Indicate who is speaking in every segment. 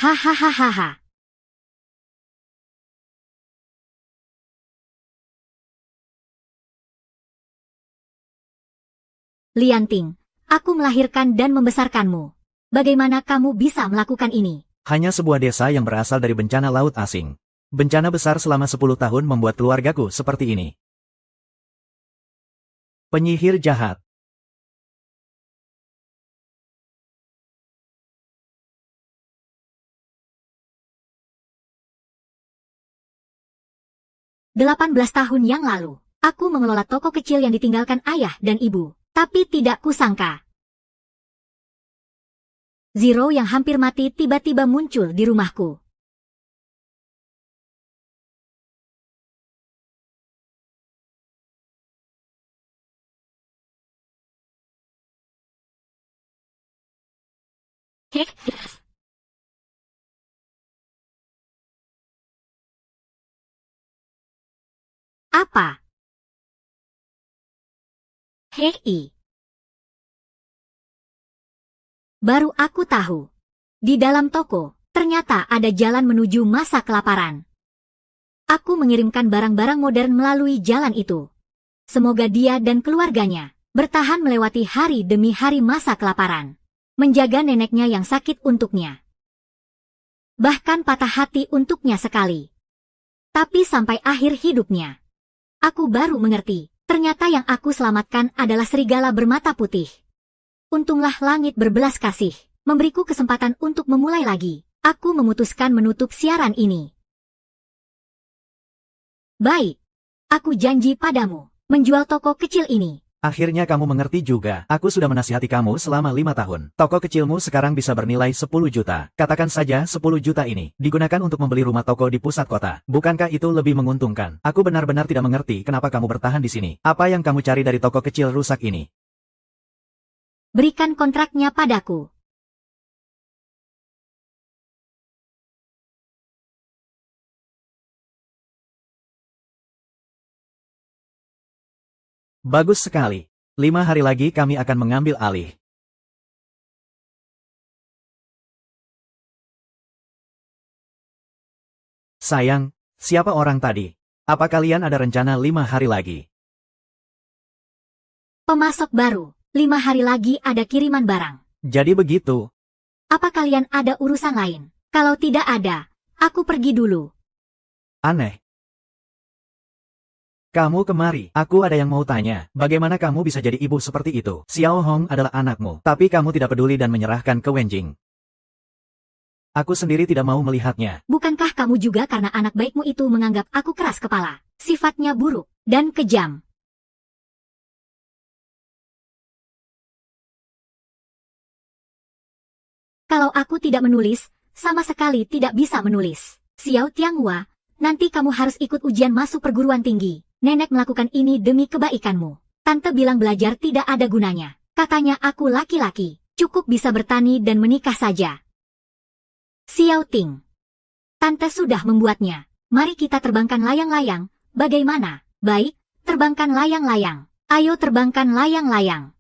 Speaker 1: Hahaha. Lianting, aku melahirkan dan membesarkanmu. Bagaimana kamu bisa melakukan ini?
Speaker 2: Hanya sebuah desa yang berasal dari bencana laut asing. Bencana besar selama 10 tahun membuat keluargaku seperti ini. Penyihir jahat.
Speaker 1: Delapan belas tahun yang lalu, aku mengelola toko kecil yang ditinggalkan ayah dan ibu. Tapi tidak kusangka. Zero yang hampir mati tiba-tiba muncul di rumahku. Apa? Hei. Baru aku tahu. Di dalam toko, ternyata ada jalan menuju masa kelaparan. Aku mengirimkan barang-barang modern melalui jalan itu. Semoga dia dan keluarganya bertahan melewati hari demi hari masa kelaparan. Menjaga neneknya yang sakit untuknya. Bahkan patah hati untuknya sekali. Tapi sampai akhir hidupnya, aku baru mengerti, ternyata yang aku selamatkan adalah serigala bermata putih. Untunglah langit berbelas kasih, memberiku kesempatan untuk memulai lagi. Aku memutuskan menutup siaran ini. Baik, aku janji padamu, menjual toko kecil ini.
Speaker 2: Akhirnya kamu mengerti juga. Aku sudah menasihati kamu selama 5 tahun. Toko kecilmu sekarang bisa bernilai 10 juta. Katakan saja 10 juta ini digunakan untuk membeli rumah toko di pusat kota. Bukankah itu lebih menguntungkan? Aku benar-benar tidak mengerti kenapa kamu bertahan di sini. Apa yang kamu cari dari toko kecil rusak ini?
Speaker 1: Berikan kontraknya padaku.
Speaker 2: Bagus sekali. 5 hari lagi kami akan mengambil alih. Sayang, siapa orang tadi? Apa kalian ada rencana 5 hari lagi?
Speaker 1: Pemasok baru, 5 hari lagi ada kiriman barang.
Speaker 2: Jadi begitu.
Speaker 1: Apa kalian ada urusan lain? Kalau tidak ada, aku pergi dulu.
Speaker 2: Aneh. Kamu kemari. Aku ada yang mau tanya. Bagaimana kamu bisa jadi ibu seperti itu? Xiao Hong adalah anakmu. Tapi kamu tidak peduli dan menyerahkan ke Wenjing. Aku sendiri tidak mau melihatnya.
Speaker 1: Bukankah kamu juga karena anak baikmu itu menganggap aku keras kepala, sifatnya buruk, dan kejam? Kalau aku tidak menulis, sama sekali tidak bisa menulis. Xiao Tianghua, nanti kamu harus ikut ujian masuk perguruan tinggi. Nenek melakukan ini demi kebaikanmu. Tante bilang belajar tidak ada gunanya. Katanya aku laki-laki, cukup bisa bertani dan menikah saja. Xiao Ting. Tante sudah membuatnya. Mari kita terbangkan layang-layang. Bagaimana? Baik, terbangkan layang-layang. Ayo terbangkan layang-layang.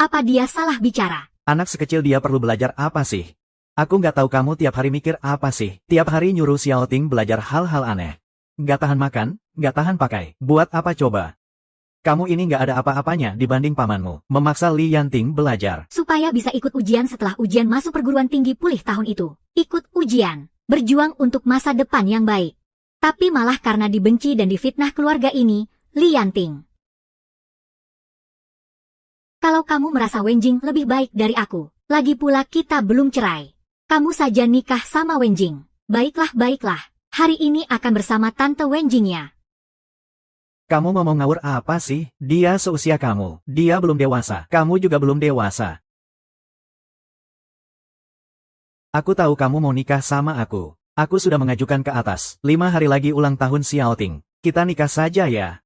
Speaker 1: Apa dia salah bicara?
Speaker 2: Anak sekecil dia perlu belajar apa sih? Aku nggak tahu kamu tiap hari mikir apa sih. Tiap hari nyuruh Xiao Ting belajar hal-hal aneh. Nggak tahan makan, nggak tahan pakai. Buat apa coba? Kamu ini nggak ada apa-apanya dibanding pamanmu. Memaksa Li Yanting belajar.
Speaker 1: Supaya bisa ikut ujian setelah ujian masuk perguruan tinggi pulih tahun itu. Ikut ujian. Berjuang untuk masa depan yang baik. Tapi malah karena dibenci dan difitnah keluarga ini, Li Yanting. Kalau kamu merasa Wenjing lebih baik dari aku, lagi pula kita belum cerai. Kamu saja nikah sama Wenjing. Baiklah, baiklah. Hari ini akan bersama Tante Wenjingnya.
Speaker 2: Kamu ngomong ngawur apa sih? Dia seusia kamu. Dia belum dewasa. Kamu juga belum dewasa. Aku tahu kamu mau nikah sama aku. Aku sudah mengajukan ke atas. 5 hari lagi ulang tahun Xiao Ting. Kita nikah saja ya.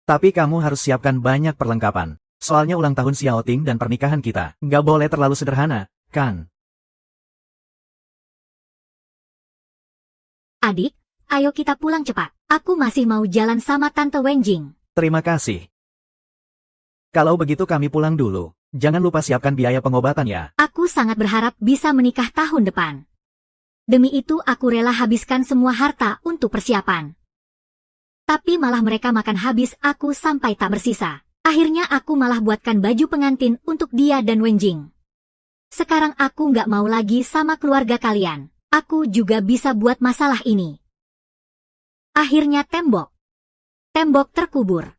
Speaker 2: Tapi kamu harus siapkan banyak perlengkapan. Soalnya ulang tahun Xiao Ting dan pernikahan kita. Nggak boleh terlalu sederhana, kan?
Speaker 1: Adik, ayo kita pulang cepat. Aku masih mau jalan sama Tante Wenjing.
Speaker 2: Terima kasih. Kalau begitu kami pulang dulu. Jangan lupa siapkan biaya pengobatan ya.
Speaker 1: Aku sangat berharap bisa menikah tahun depan. Demi itu aku rela habiskan semua harta untuk persiapan. Tapi malah mereka makan habis aku sampai tak bersisa. Akhirnya aku malah buatkan baju pengantin untuk dia dan Wenjing. Sekarang aku nggak mau lagi sama keluarga kalian. Aku juga bisa buat masalah ini. Akhirnya tembok terkubur.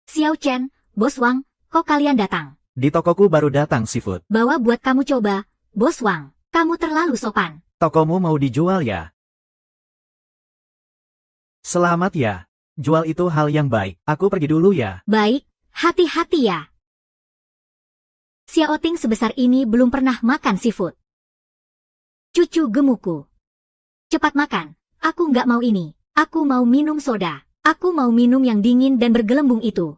Speaker 1: Xiao Chen, Bos Wang, kok kalian datang?
Speaker 2: Di tokoku baru datang seafood.
Speaker 1: Bawa buat kamu coba, Bos Wang. Kamu terlalu sopan.
Speaker 2: Tokomu mau dijual ya? Selamat ya. Jual itu hal yang baik. Aku pergi dulu ya.
Speaker 1: Baik, hati-hati ya. Xiao Ting sebesar ini belum pernah makan seafood. Cucu gemuku. Cepat makan. Aku nggak mau ini. Aku mau minum soda. Aku mau minum yang dingin dan bergelembung itu.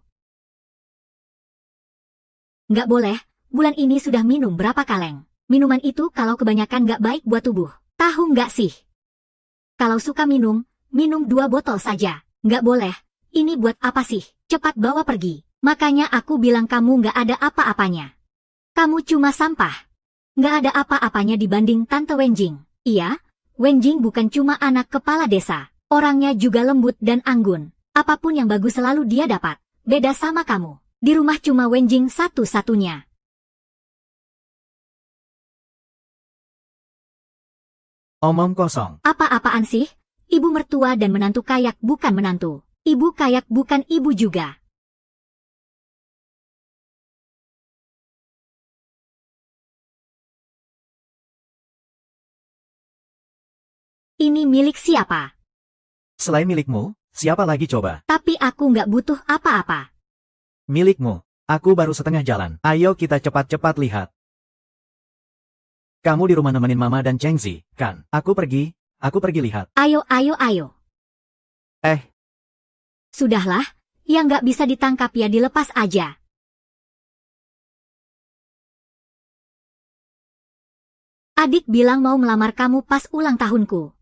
Speaker 1: Nggak boleh, bulan ini sudah minum berapa kaleng. Minuman itu kalau kebanyakan nggak baik buat tubuh. Tahu nggak sih? Kalau suka minum 2 botol saja. Nggak boleh. Ini buat apa sih? Cepat bawa pergi. Makanya aku bilang kamu nggak ada apa-apanya. Kamu cuma sampah. Nggak ada apa-apanya dibanding Tante Wenjing. Iya, Wenjing bukan cuma anak kepala desa. Orangnya juga lembut dan anggun. Apapun yang bagus selalu dia dapat. Beda sama kamu. Di rumah cuma Wenjing satu-satunya.
Speaker 2: Omong kosong.
Speaker 1: Apa-apaan sih? Ibu mertua dan menantu kayak bukan menantu. Ibu kayak bukan ibu juga. Ini milik siapa?
Speaker 2: Selain milikmu, siapa lagi coba?
Speaker 1: Tapi aku nggak butuh apa-apa.
Speaker 2: Milikmu. Aku baru setengah jalan. Ayo kita cepat-cepat lihat. Kamu di rumah nemenin Mama dan Chengzi, kan? Aku pergi lihat.
Speaker 1: Ayo, ayo, ayo. Sudahlah, yang nggak bisa ditangkap ya dilepas aja. Adik bilang mau melamar kamu pas ulang tahunku.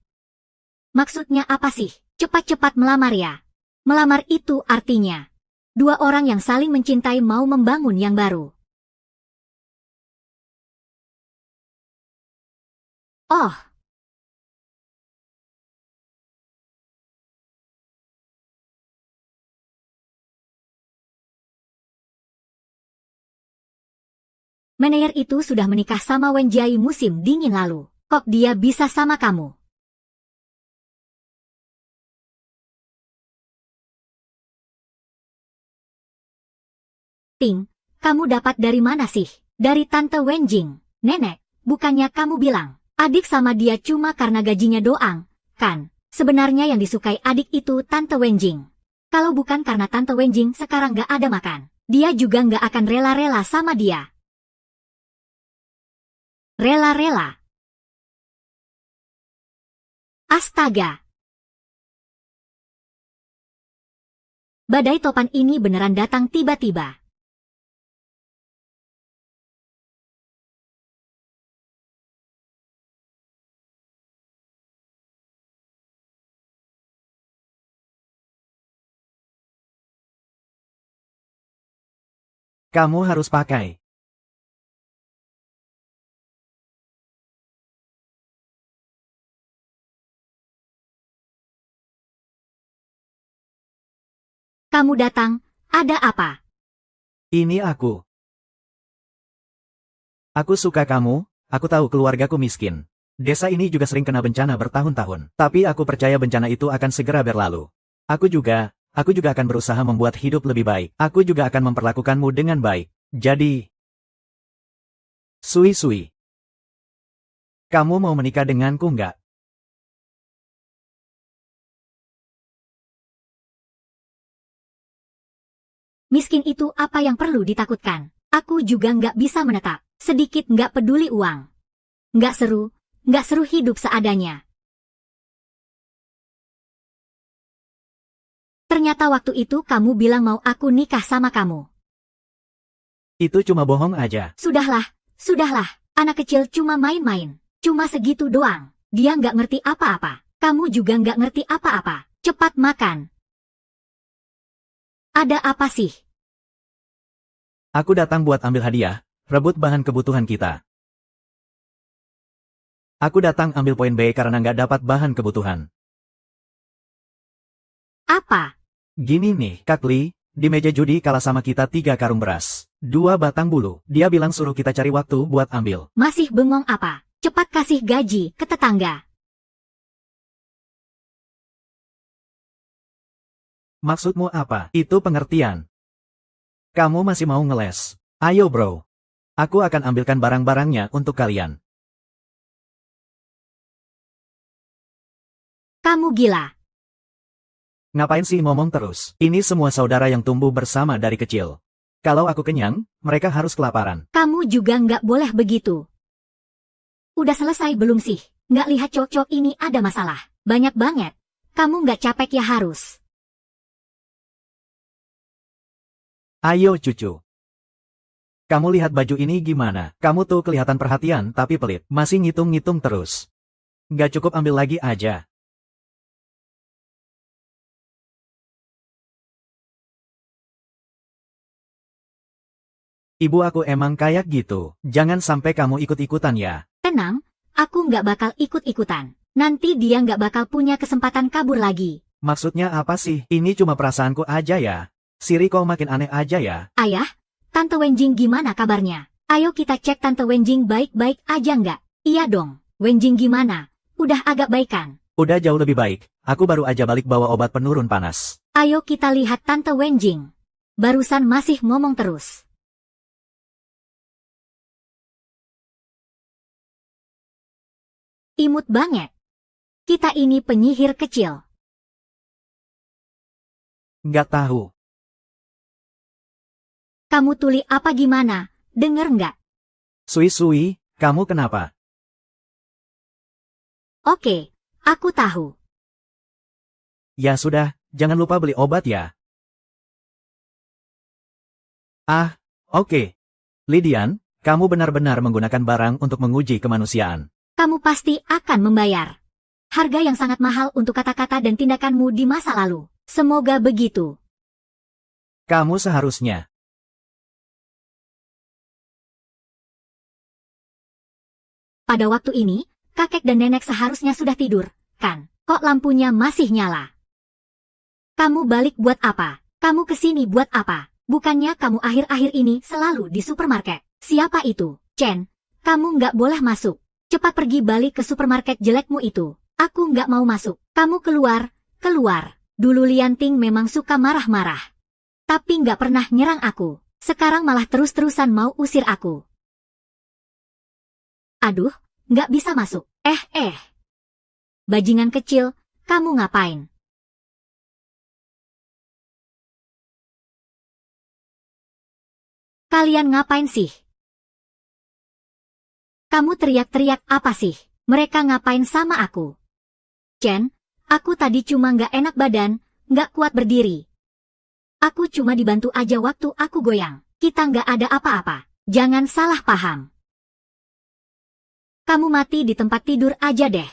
Speaker 1: Maksudnya apa sih? Cepat-cepat melamar ya. Melamar itu artinya 2 orang yang saling mencintai mau membangun yang baru. Oh. Manajer itu sudah menikah sama Wenjai musim dingin lalu. Kok dia bisa sama kamu? Ting, kamu dapat dari mana sih? Dari Tante Wenjing. Nenek, bukannya kamu bilang, adik sama dia cuma karena gajinya doang, kan? Sebenarnya yang disukai adik itu Tante Wenjing. Kalau bukan karena Tante Wenjing sekarang gak ada makan, dia juga gak akan rela-rela sama dia. Rela-rela. Astaga. Badai topan ini beneran datang tiba-tiba.
Speaker 2: Kamu harus pakai.
Speaker 1: Kamu datang, ada apa?
Speaker 2: Ini aku. Aku suka kamu, aku tahu keluargaku miskin. Desa ini juga sering kena bencana bertahun-tahun. Tapi aku percaya bencana itu akan segera berlalu. Aku juga akan berusaha membuat hidup lebih baik. Aku juga akan memperlakukanmu dengan baik. Jadi, Sui. Kamu mau menikah denganku nggak?
Speaker 1: Miskin itu apa yang perlu ditakutkan? Aku juga nggak bisa menetap. Sedikit nggak peduli uang. Nggak seru hidup seadanya. Ternyata waktu itu kamu bilang mau aku nikah sama kamu.
Speaker 2: Itu cuma bohong aja.
Speaker 1: Sudahlah. Anak kecil cuma main-main. Cuma segitu doang. Dia nggak ngerti apa-apa. Kamu juga nggak ngerti apa-apa. Cepat makan. Ada apa sih?
Speaker 2: Aku datang buat ambil hadiah, rebut bahan kebutuhan kita. Aku datang ambil poin B karena nggak dapat bahan kebutuhan.
Speaker 1: Apa?
Speaker 2: Gini nih, Kak Lee, di meja judi kalah sama kita 3 karung beras, 2 batang bulu. Dia bilang suruh kita cari waktu buat ambil.
Speaker 1: Masih bengong apa? Cepat kasih gaji ke tetangga.
Speaker 2: Maksudmu apa? Itu pengertian. Kamu masih mau ngeles? Ayo bro. Aku akan ambilkan barang-barangnya untuk kalian.
Speaker 1: Kamu gila.
Speaker 2: Ngapain sih ngomong terus? Ini semua saudara yang tumbuh bersama dari kecil. Kalau aku kenyang, mereka harus kelaparan.
Speaker 1: Kamu juga nggak boleh begitu. Udah selesai belum sih? Nggak lihat cocok ini ada masalah. Banyak banget. Kamu nggak capek ya harus.
Speaker 2: Ayo cucu. Kamu lihat baju ini gimana? Kamu tuh kelihatan perhatian tapi pelit. Masih ngitung-ngitung terus. Nggak cukup ambil lagi aja. Ibu aku emang kayak gitu. Jangan sampai kamu ikut-ikutan ya.
Speaker 1: Tenang, aku nggak bakal ikut-ikutan. Nanti dia nggak bakal punya kesempatan kabur lagi.
Speaker 2: Maksudnya apa sih? Ini cuma perasaanku aja ya. Si Riko makin aneh aja ya.
Speaker 1: Ayah, Tante Wenjing gimana kabarnya? Ayo kita cek Tante Wenjing baik-baik aja nggak? Iya dong, Wenjing gimana? Udah agak baikan.
Speaker 2: Udah jauh lebih baik. Aku baru aja balik bawa obat penurun panas.
Speaker 1: Ayo kita lihat Tante Wenjing. Barusan masih ngomong terus. Imut banget. Kita ini penyihir kecil.
Speaker 2: Nggak tahu.
Speaker 1: Kamu tuli apa gimana? Denger nggak?
Speaker 2: Sui-sui, kamu kenapa?
Speaker 1: Oke, aku tahu.
Speaker 2: Ya sudah, jangan lupa beli obat ya. Ah, oke. Lidian, kamu benar-benar menggunakan barang untuk menguji kemanusiaan.
Speaker 1: Kamu pasti akan membayar. Harga yang sangat mahal untuk kata-kata dan tindakanmu di masa lalu. Semoga begitu.
Speaker 2: Kamu seharusnya.
Speaker 1: Pada waktu ini, kakek dan nenek seharusnya sudah tidur, kan? Kok lampunya masih nyala? Kamu balik buat apa? Kamu kesini buat apa? Bukannya kamu akhir-akhir ini selalu di supermarket. Siapa itu? Chen, kamu nggak boleh masuk. Cepat pergi balik ke supermarket jelekmu itu. Aku nggak mau masuk. Kamu keluar, keluar. Dulu Lianting memang suka marah-marah. Tapi nggak pernah nyerang aku. Sekarang malah terus-terusan mau usir aku. Aduh, nggak bisa masuk. Bajingan kecil, kamu ngapain? Kalian ngapain sih? Kamu teriak-teriak apa sih? Mereka ngapain sama aku? Chen, aku tadi cuma nggak enak badan, nggak kuat berdiri. Aku cuma dibantu aja waktu aku goyang. Kita nggak ada apa-apa. Jangan salah paham. Kamu mati di tempat tidur aja deh.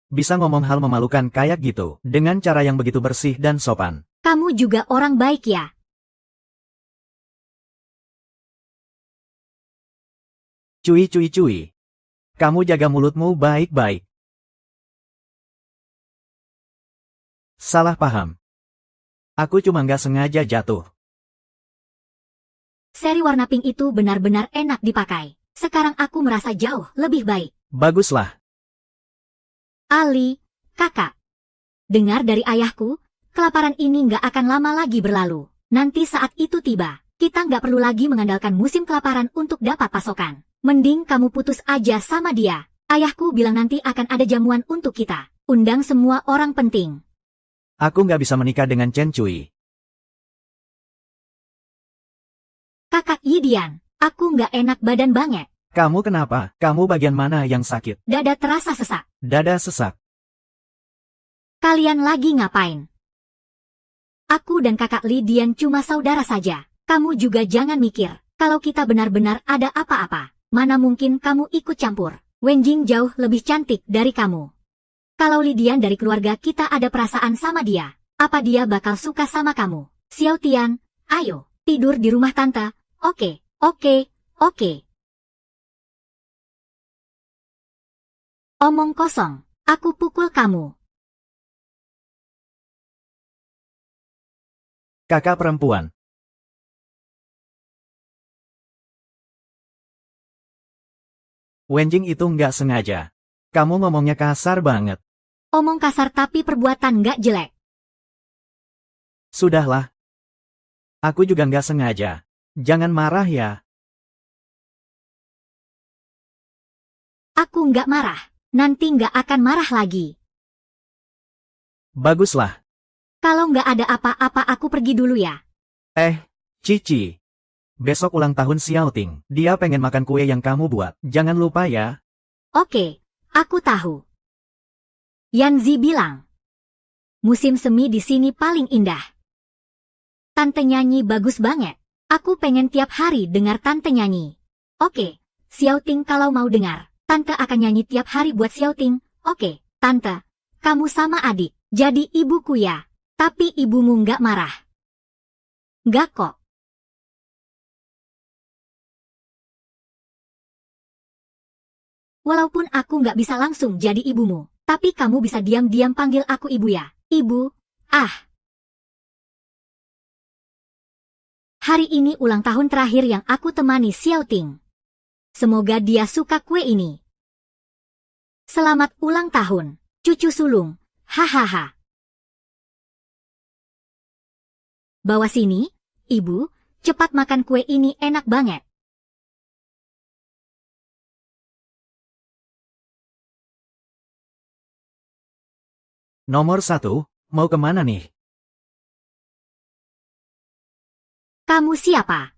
Speaker 2: Bisa ngomong hal memalukan kayak gitu, dengan cara yang begitu bersih dan sopan.
Speaker 1: Kamu juga orang baik ya?
Speaker 2: Cuy. Kamu jaga mulutmu baik-baik. Salah paham. Aku cuma nggak sengaja jatuh.
Speaker 1: Seri warna pink itu benar-benar enak dipakai. Sekarang aku merasa jauh lebih baik.
Speaker 2: Baguslah.
Speaker 1: Ali, kakak. Dengar dari ayahku, kelaparan ini nggak akan lama lagi berlalu. Nanti saat itu tiba, kita nggak perlu lagi mengandalkan musim kelaparan untuk dapat pasokan. Mending kamu putus aja sama dia. Ayahku bilang nanti akan ada jamuan untuk kita. Undang semua orang penting.
Speaker 2: Aku nggak bisa menikah dengan Chen Cui.
Speaker 1: Kakak Yidian, aku nggak enak badan banget.
Speaker 2: Kamu kenapa? Kamu bagian mana yang sakit?
Speaker 1: Dada terasa sesak.
Speaker 2: Dada sesak.
Speaker 1: Kalian lagi ngapain? Aku dan kakak Lidian cuma saudara saja. Kamu juga jangan mikir, kalau kita benar-benar ada apa-apa. Mana mungkin kamu ikut campur. Wenjing jauh lebih cantik dari kamu. Kalau Lidian dari keluarga kita ada perasaan sama dia, apa dia bakal suka sama kamu? Xiao Tian, ayo, tidur di rumah tante. Oke, oke, oke. Omong kosong, aku pukul kamu.
Speaker 2: Kakak perempuan. Wenjing itu nggak sengaja. Kamu ngomongnya kasar banget.
Speaker 1: Omong kasar tapi perbuatan nggak jelek.
Speaker 2: Sudahlah. Aku juga nggak sengaja. Jangan marah ya.
Speaker 1: Aku nggak marah. Nanti nggak akan marah lagi.
Speaker 2: Baguslah.
Speaker 1: Kalau nggak ada apa-apa aku pergi dulu ya.
Speaker 2: Cici. Besok ulang tahun Xiaoting. Dia pengen makan kue yang kamu buat. Jangan lupa ya.
Speaker 1: Oke, aku tahu. Yanzi bilang. Musim semi di sini paling indah. Tante nyanyi bagus banget. Aku pengen tiap hari dengar tante nyanyi. Oke, Xiaoting kalau mau dengar. Tante akan nyanyi tiap hari buat Xiaoting. Oke, tante. Kamu sama adik. Jadi ibuku ya. Tapi ibumu nggak marah. Nggak kok. Walaupun aku nggak bisa langsung jadi ibumu. Tapi kamu bisa diam-diam panggil aku ibu ya. Ibu. Hari ini ulang tahun terakhir yang aku temani Xiaoting. Semoga dia suka kue ini. Selamat ulang tahun, cucu sulung. Hahaha. Bawa sini, ibu. Cepat makan kue ini enak banget.
Speaker 2: Nomor 1, mau kemana nih?
Speaker 1: Kamu siapa?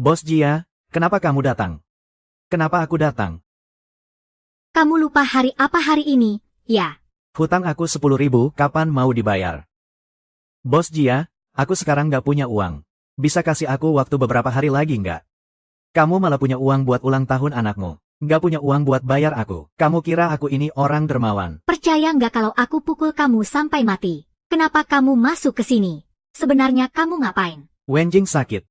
Speaker 2: Bos Jia, kenapa kamu datang? Kenapa aku datang?
Speaker 1: Kamu lupa hari apa hari ini, ya?
Speaker 2: Hutang aku 10.000, kapan mau dibayar? Bos Jia, aku sekarang nggak punya uang. Bisa kasih aku waktu beberapa hari lagi nggak? Kamu malah punya uang buat ulang tahun anakmu. Nggak punya uang buat bayar aku. Kamu kira aku ini orang dermawan?
Speaker 1: Percaya nggak kalau aku pukul kamu sampai mati? Kenapa kamu masuk ke sini? Sebenarnya kamu ngapain?
Speaker 2: Wenjing sakit.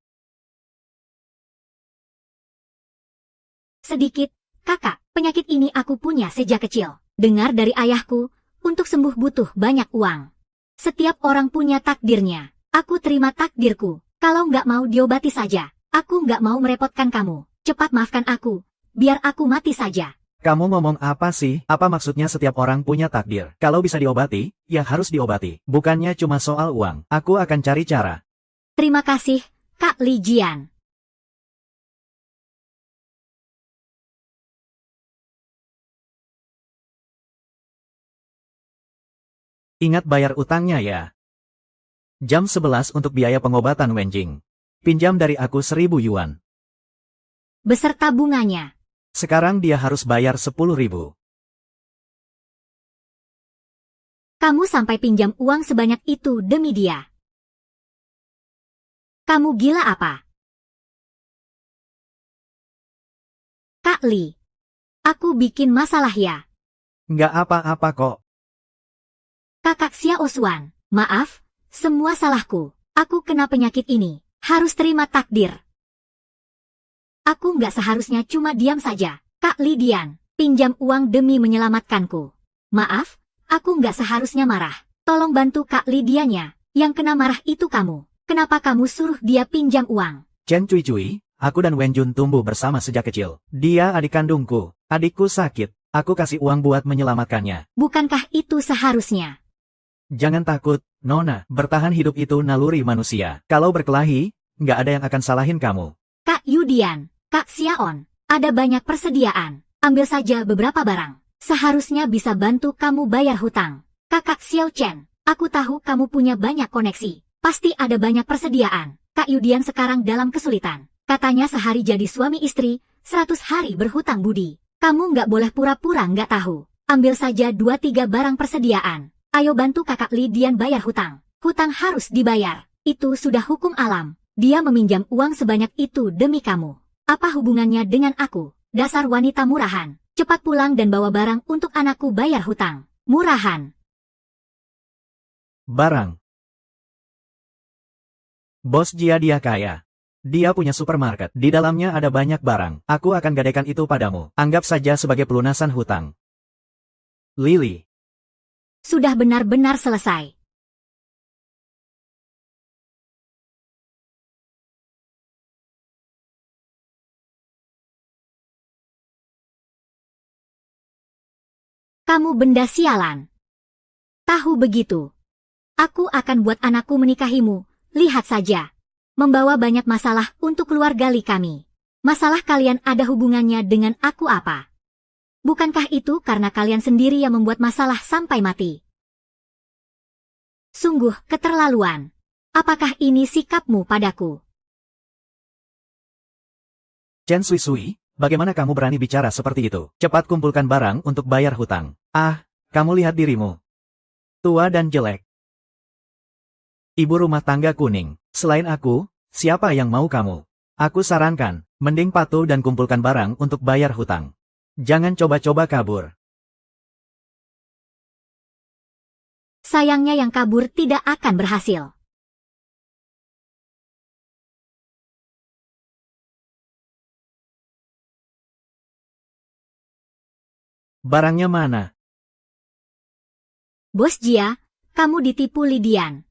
Speaker 1: Sedikit, kakak, penyakit ini aku punya sejak kecil. Dengar dari ayahku, untuk sembuh butuh banyak uang. Setiap orang punya takdirnya. Aku terima takdirku. Kalau nggak mau diobati saja. Aku nggak mau merepotkan kamu. Cepat maafkan aku. Biar aku mati saja.
Speaker 2: Kamu ngomong apa sih? Apa maksudnya setiap orang punya takdir? Kalau bisa diobati, ya harus diobati. Bukannya cuma soal uang. Aku akan cari cara.
Speaker 1: Terima kasih, Kak Li Jian.
Speaker 2: Ingat bayar utangnya ya. Jam 11 untuk biaya pengobatan Wenjing. Pinjam dari aku 1.000 yuan.
Speaker 1: Beserta bunganya.
Speaker 2: Sekarang dia harus bayar 10.000.
Speaker 1: Kamu sampai pinjam uang sebanyak itu demi dia. Kamu gila apa? Kak Li. Aku bikin masalah ya.
Speaker 2: Nggak apa-apa kok.
Speaker 1: Kakak Xiao Xuan, maaf, semua salahku. Aku kena penyakit ini. Harus terima takdir. Aku nggak seharusnya cuma diam saja. Kak Li Dian, pinjam uang demi menyelamatkanku. Maaf, aku nggak seharusnya marah. Tolong bantu Kak Li Dianya. Yang kena marah itu kamu. Kenapa kamu suruh dia pinjam uang?
Speaker 2: Chen Cui Cui, aku dan Wenjun tumbuh bersama sejak kecil. Dia adik kandungku. Adikku sakit. Aku kasih uang buat menyelamatkannya.
Speaker 1: Bukankah itu seharusnya?
Speaker 2: Jangan takut, Nona. Bertahan hidup itu naluri manusia. Kalau berkelahi, nggak ada yang akan salahin kamu.
Speaker 1: Kak Yudian, Kak Xiaon, ada banyak persediaan. Ambil saja beberapa barang. Seharusnya bisa bantu kamu bayar hutang. Kakak Xiao Chen, aku tahu kamu punya banyak koneksi. Pasti ada banyak persediaan. Kak Yudian sekarang dalam kesulitan. Katanya sehari jadi suami istri, 100 hari berhutang budi. Kamu nggak boleh pura-pura nggak tahu. Ambil saja 2-3 barang persediaan. Ayo bantu kakak Li Dian bayar hutang. Hutang harus dibayar. Itu sudah hukum alam. Dia meminjam uang sebanyak itu demi kamu. Apa hubungannya dengan aku? Dasar wanita murahan. Cepat pulang dan bawa barang untuk anakku bayar hutang. Murahan.
Speaker 2: Barang. Bos Jia dia kaya. Dia punya supermarket. Di dalamnya ada banyak barang. Aku akan gadaikan itu padamu. Anggap saja sebagai pelunasan hutang. Lily.
Speaker 1: Sudah benar-benar selesai. Kamu benda sialan. Tahu begitu. Aku akan buat anakku menikahimu. Lihat saja. Membawa banyak masalah untuk keluarga Li kami. Masalah kalian ada hubungannya dengan aku apa? Bukankah itu karena kalian sendiri yang membuat masalah sampai mati? Sungguh keterlaluan. Apakah ini sikapmu padaku?
Speaker 2: Chen Sui Sui, bagaimana kamu berani bicara seperti itu? Cepat kumpulkan barang untuk bayar hutang. Ah, kamu lihat dirimu. Tua dan jelek. Ibu rumah tangga kuning. Selain aku, siapa yang mau kamu? Aku sarankan, mending patuh dan kumpulkan barang untuk bayar hutang. Jangan coba-coba kabur.
Speaker 1: Sayangnya yang kabur tidak akan berhasil.
Speaker 2: Barangnya mana?
Speaker 1: Bos Jia, kamu ditipu Lidian.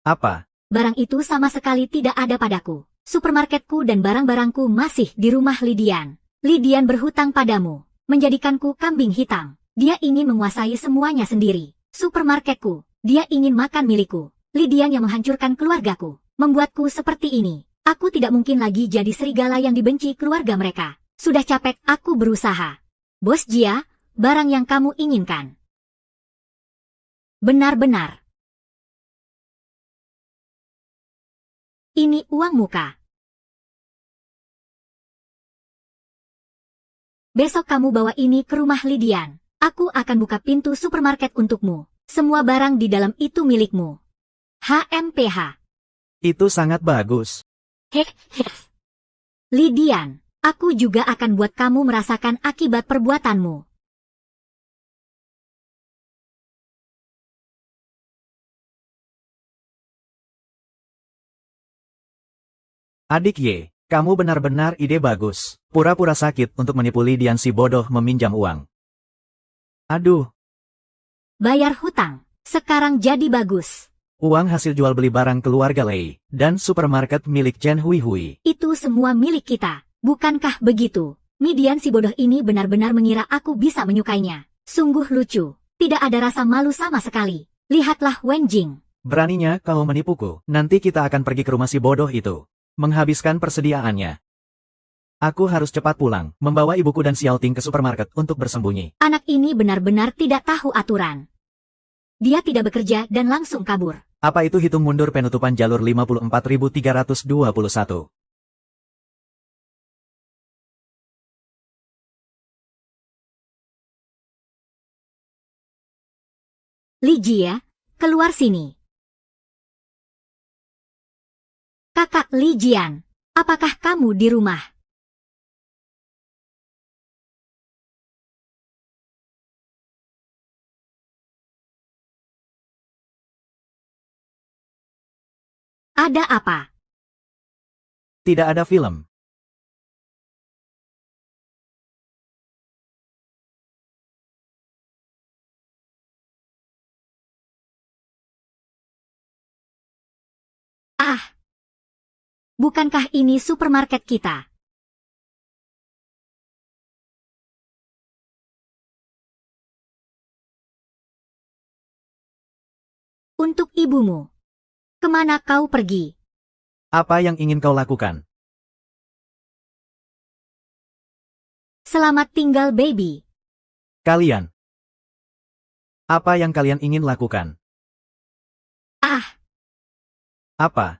Speaker 2: Apa?
Speaker 1: Barang itu sama sekali tidak ada padaku. Supermarketku dan barang-barangku masih di rumah Lidian. Lidian berhutang padamu, menjadikanku kambing hitam. Dia ingin menguasai semuanya sendiri. Supermarketku, dia ingin makan milikku. Lidian yang menghancurkan keluargaku, membuatku seperti ini. Aku tidak mungkin lagi jadi serigala yang dibenci keluarga mereka. Sudah capek aku berusaha. Bos Jia, barang yang kamu inginkan. Benar-benar. Ini uang muka. Besok kamu bawa ini ke rumah Lidian. Aku akan buka pintu supermarket untukmu. Semua barang di dalam itu milikmu. HMPH.
Speaker 2: Itu sangat bagus.
Speaker 1: Heh. Lidian, aku juga akan buat kamu merasakan akibat perbuatanmu.
Speaker 2: Adik Ye, kamu benar-benar ide bagus. Pura-pura sakit untuk menipu Lidian si bodoh meminjam uang. Aduh.
Speaker 1: Bayar hutang. Sekarang jadi bagus.
Speaker 2: Uang hasil jual beli barang keluarga Lei, dan supermarket milik Chen Hui Hui.
Speaker 1: Itu semua milik kita. Bukankah begitu? Midian si bodoh ini benar-benar mengira aku bisa menyukainya. Sungguh lucu. Tidak ada rasa malu sama sekali. Lihatlah Wen Jing.
Speaker 2: Beraninya kau menipuku. Nanti kita akan pergi ke rumah si bodoh itu. Menghabiskan persediaannya. Aku harus cepat pulang, membawa ibuku dan Xiaoting ke supermarket untuk bersembunyi.
Speaker 1: Anak ini benar-benar tidak tahu aturan. Dia tidak bekerja dan langsung kabur.
Speaker 2: Apa itu hitung mundur penutupan jalur 54.321?
Speaker 1: Li Jia, keluar sini. Kakak Li Jian, apakah kamu di rumah? Ada apa?
Speaker 2: Tidak ada film.
Speaker 1: Ah, bukankah ini supermarket kita? Untuk ibumu. Kemana kau pergi?
Speaker 2: Apa yang ingin kau lakukan?
Speaker 1: Selamat tinggal, baby.
Speaker 2: Kalian. Apa yang kalian ingin lakukan?
Speaker 1: Ah,
Speaker 2: Apa?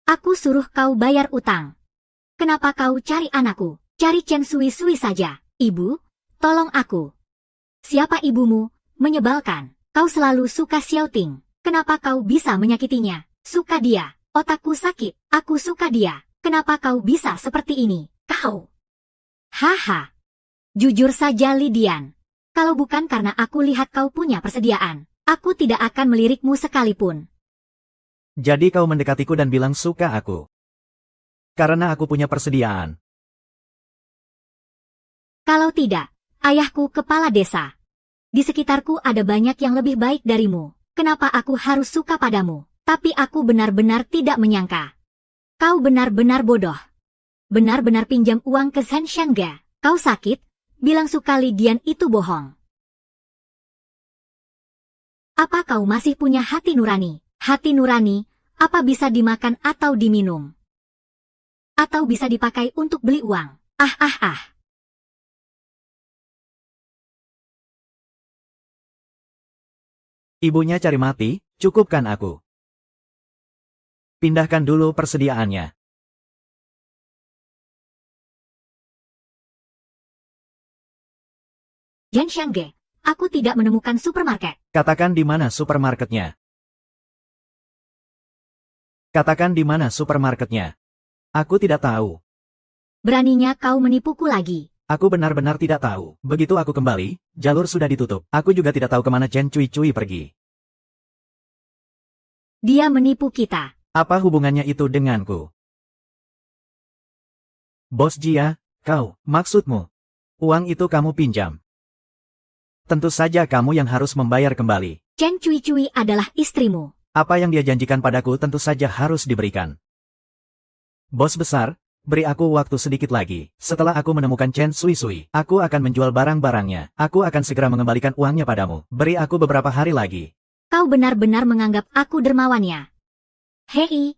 Speaker 1: aku suruh kau bayar utang. Kenapa kau cari anakku? Cari Chen Sui Sui saja. Ibu, tolong aku. Siapa ibumu? Menyebalkan. Kau selalu suka Xiaoting. Kenapa kau bisa menyakitinya? Suka dia. Otakku sakit. Aku suka dia. Kenapa kau bisa seperti ini? Kau. Haha. Jujur saja Lidian. Kalau bukan karena aku lihat kau punya persediaan, aku tidak akan melirikmu sekalipun.
Speaker 2: Jadi kau mendekatiku dan bilang suka aku. Karena aku punya persediaan.
Speaker 1: Kalau tidak, ayahku kepala desa. Di sekitarku ada banyak yang lebih baik darimu. Kenapa aku harus suka padamu? Tapi aku benar-benar tidak menyangka. Kau benar-benar bodoh. Benar-benar pinjam uang ke Zhen Xiangge. Kau sakit? Bilang suka Lidian itu bohong. Apa kau masih punya hati nurani? Hati nurani, apa bisa dimakan atau diminum? Atau bisa dipakai untuk beli uang? Ah.
Speaker 2: Ibunya cari mati, cukupkan aku. Pindahkan dulu persediaannya.
Speaker 1: Zhen Xiangge, aku tidak menemukan supermarket.
Speaker 2: Katakan di mana supermarketnya. Katakan di mana supermarketnya. Aku tidak tahu.
Speaker 1: Beraninya kau menipuku lagi.
Speaker 2: Aku benar-benar tidak tahu. Begitu aku kembali, jalur sudah ditutup. Aku juga tidak tahu kemana Chen Cui pergi.
Speaker 1: Dia menipu kita.
Speaker 2: Apa hubungannya itu denganku? Bos Jia, kau, maksudmu? Uang itu kamu pinjam. Tentu saja kamu yang harus membayar kembali.
Speaker 1: Chen Cui adalah istrimu.
Speaker 2: Apa yang dia janjikan padaku tentu saja harus diberikan. Bos besar, beri aku waktu sedikit lagi. Setelah aku menemukan Chen Sui, aku akan menjual barang-barangnya. Aku akan segera mengembalikan uangnya padamu. Beri aku beberapa hari lagi.
Speaker 1: Kau benar-benar menganggap aku dermawannya. Hei,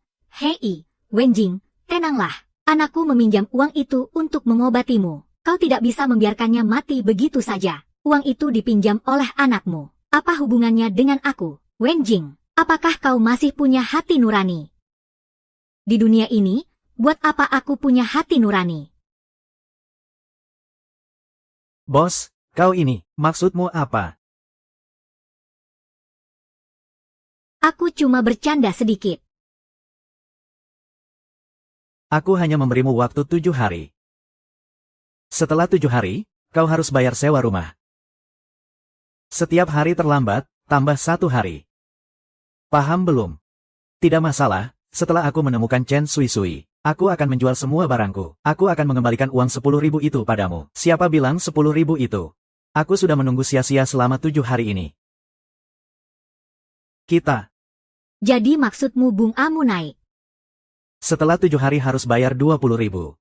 Speaker 1: Wenjing, tenanglah. Anakku meminjam uang itu untuk mengobatimu. Kau tidak bisa membiarkannya mati begitu saja. Uang itu dipinjam oleh anakmu. Apa hubungannya dengan aku? Wenjing, apakah kau masih punya hati nurani? Di dunia ini, buat apa aku punya hati nurani?
Speaker 2: Bos, kau ini, maksudmu apa?
Speaker 1: Aku cuma bercanda sedikit.
Speaker 2: Aku hanya memberimu waktu 7 hari. Setelah 7 hari, kau harus bayar sewa rumah. Setiap hari terlambat, tambah 1 hari. Paham belum? Tidak masalah, setelah aku menemukan Chen Sui, aku akan menjual semua barangku. Aku akan mengembalikan uang 10.000 itu padamu. Siapa bilang 10.000 itu? Aku sudah menunggu sia-sia selama 7 hari ini. Kita.
Speaker 1: Jadi maksudmu bungamu naik?
Speaker 2: Setelah 7 hari harus bayar 20.000.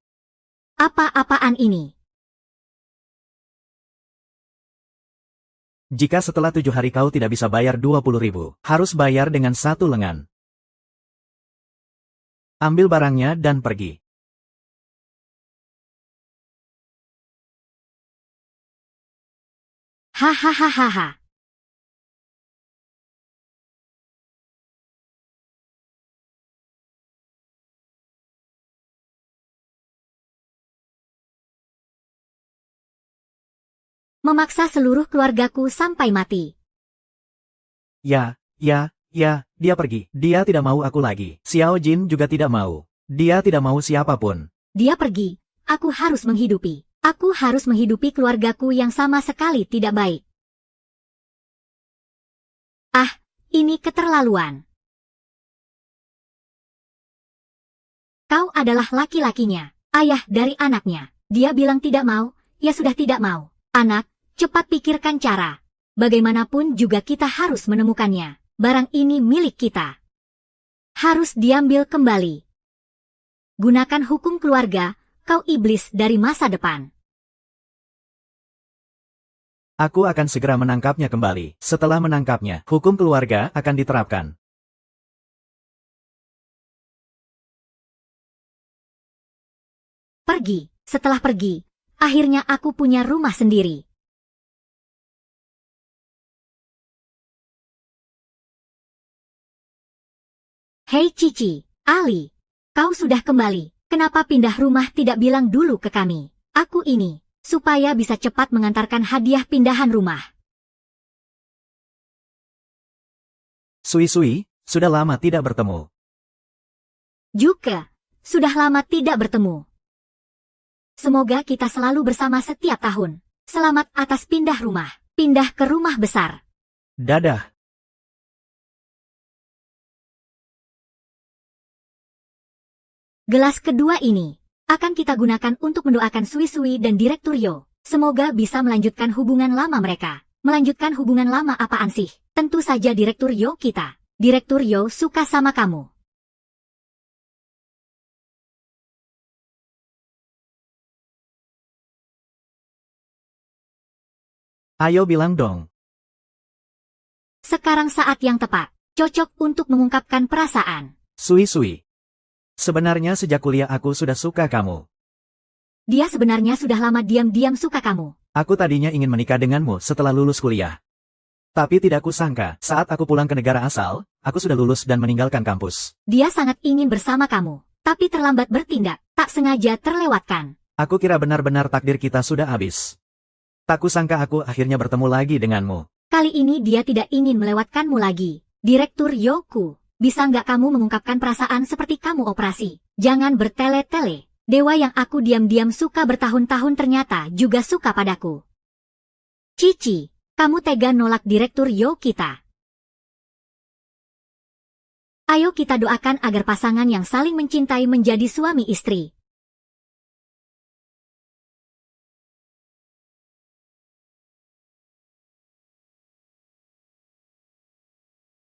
Speaker 1: Apa-apaan ini?
Speaker 2: Jika setelah 7 hari kau tidak bisa bayar 20.000, harus bayar dengan 1 lengan. Ambil barangnya dan pergi.
Speaker 1: Hahaha. Memaksa seluruh keluargaku sampai mati.
Speaker 2: Ya, dia pergi. Dia tidak mau aku lagi. Xiao Jin juga tidak mau. Dia tidak mau siapapun.
Speaker 1: Dia pergi. Aku harus menghidupi. Aku harus menghidupi keluargaku yang sama sekali tidak baik. Ah, ini keterlaluan. Kau adalah laki-lakinya, ayah dari anaknya. Dia bilang tidak mau, ya sudah tidak mau. Anak, cepat pikirkan cara. Bagaimanapun juga kita harus menemukannya. Barang ini milik kita. Harus diambil kembali. Gunakan hukum keluarga, kau iblis dari masa depan.
Speaker 2: Aku akan segera menangkapnya kembali. Setelah menangkapnya, hukum keluarga akan diterapkan.
Speaker 1: Pergi, setelah pergi, akhirnya aku punya rumah sendiri. Hei Cici, Ali, kau sudah kembali. Kenapa pindah rumah tidak bilang dulu ke kami? Aku ini, supaya bisa cepat mengantarkan hadiah pindahan rumah.
Speaker 2: Sui, sudah lama tidak bertemu.
Speaker 1: Juga, sudah lama tidak bertemu. Semoga kita selalu bersama setiap tahun. Selamat atas pindah rumah. Pindah ke rumah besar.
Speaker 2: Dadah.
Speaker 1: Gelas kedua ini akan kita gunakan untuk mendoakan Sui-Sui dan Direktur Yo. Semoga bisa melanjutkan hubungan lama mereka. Melanjutkan hubungan lama apaan sih? Tentu saja Direktur Yo kita. Direktur Yo suka sama kamu.
Speaker 2: Ayo bilang dong.
Speaker 1: Sekarang saat yang tepat. Cocok untuk mengungkapkan perasaan.
Speaker 2: Sui-Sui. Sebenarnya sejak kuliah aku sudah suka kamu.
Speaker 1: Dia sebenarnya sudah lama diam-diam suka kamu.
Speaker 2: Aku tadinya ingin menikah denganmu setelah lulus kuliah. Tapi tidak kusangka, saat aku pulang ke negara asal, aku sudah lulus dan meninggalkan kampus.
Speaker 1: Dia sangat ingin bersama kamu, tapi terlambat bertindak, tak sengaja terlewatkan.
Speaker 2: Aku kira benar-benar takdir kita sudah habis. Tak kusangka aku akhirnya bertemu lagi denganmu.
Speaker 1: Kali ini dia tidak ingin melewatkanmu lagi. Direktur Yoku, bisa nggak kamu mengungkapkan perasaan seperti kamu operasi? Jangan bertele-tele. Dewa yang aku diam-diam suka bertahun-tahun ternyata juga suka padaku. Cici, kamu tega nolak Direktur Yo kita. Ayo kita doakan agar pasangan yang saling mencintai menjadi suami istri.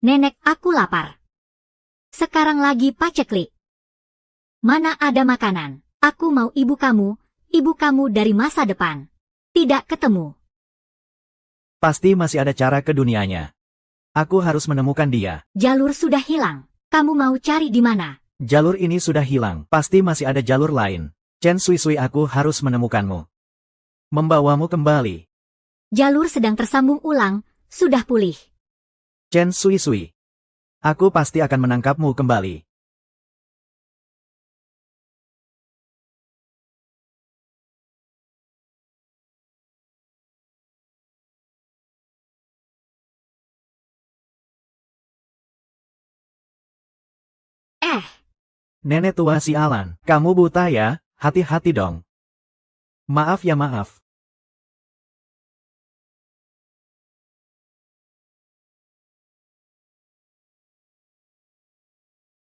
Speaker 1: Nenek, aku lapar. Sekarang lagi paceklik. Mana ada makanan? Aku mau ibu kamu dari masa depan. Tidak ketemu.
Speaker 2: Pasti masih ada cara ke dunianya. Aku harus menemukan dia.
Speaker 1: Jalur sudah hilang. Kamu mau cari di mana?
Speaker 2: Jalur ini sudah hilang. Pasti masih ada jalur lain. Chen Sui-Sui, aku harus menemukanmu. Membawamu kembali.
Speaker 1: Jalur sedang tersambung ulang, sudah pulih.
Speaker 2: Chen Sui-Sui. Aku pasti akan menangkapmu kembali. Nenek tua sialan, kamu buta ya? Hati-hati dong. Maaf ya, maaf.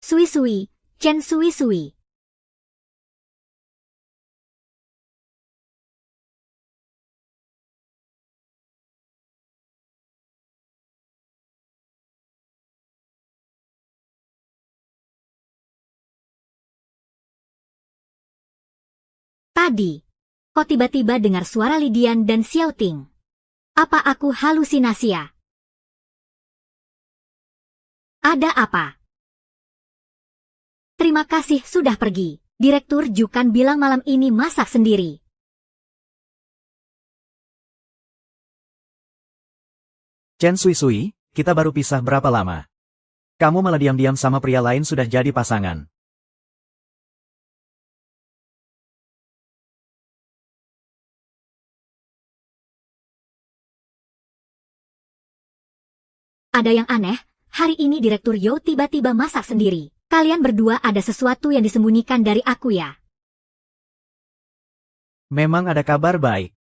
Speaker 1: Sui-Sui, Chen Sui-Sui. Tadi, kok tiba-tiba dengar suara Lidian dan Xiaoting? Apa aku halusinasi ya? Ada apa? Terima kasih sudah pergi. Direktur Jukan bilang malam ini masak sendiri.
Speaker 2: Chen Sui-Sui, kita baru pisah berapa lama? Kamu malah diam-diam sama pria lain sudah jadi pasangan.
Speaker 1: Ada yang aneh, hari ini Direktur Yo tiba-tiba masak sendiri. Kalian berdua ada sesuatu yang disembunyikan dari aku ya?
Speaker 2: Memang ada kabar baik.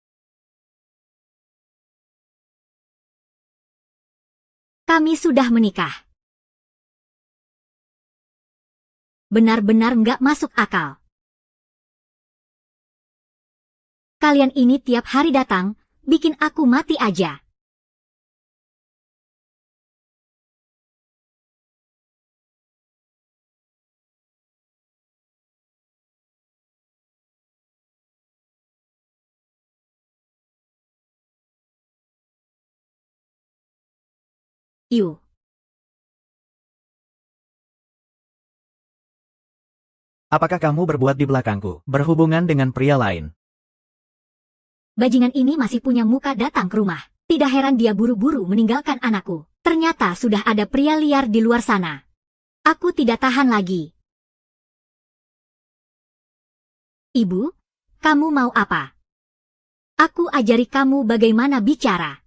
Speaker 1: Kami sudah menikah. Benar-benar nggak masuk akal. Kalian ini tiap hari datang, bikin aku mati aja. Yu.
Speaker 2: Apakah kamu berbuat di belakangku, berhubungan dengan pria lain?
Speaker 1: Bajingan ini masih punya muka datang ke rumah. Tidak heran dia buru-buru meninggalkan anakku. Ternyata sudah ada pria liar di luar sana. Aku tidak tahan lagi. Ibu, kamu mau apa? Aku ajari kamu bagaimana bicara.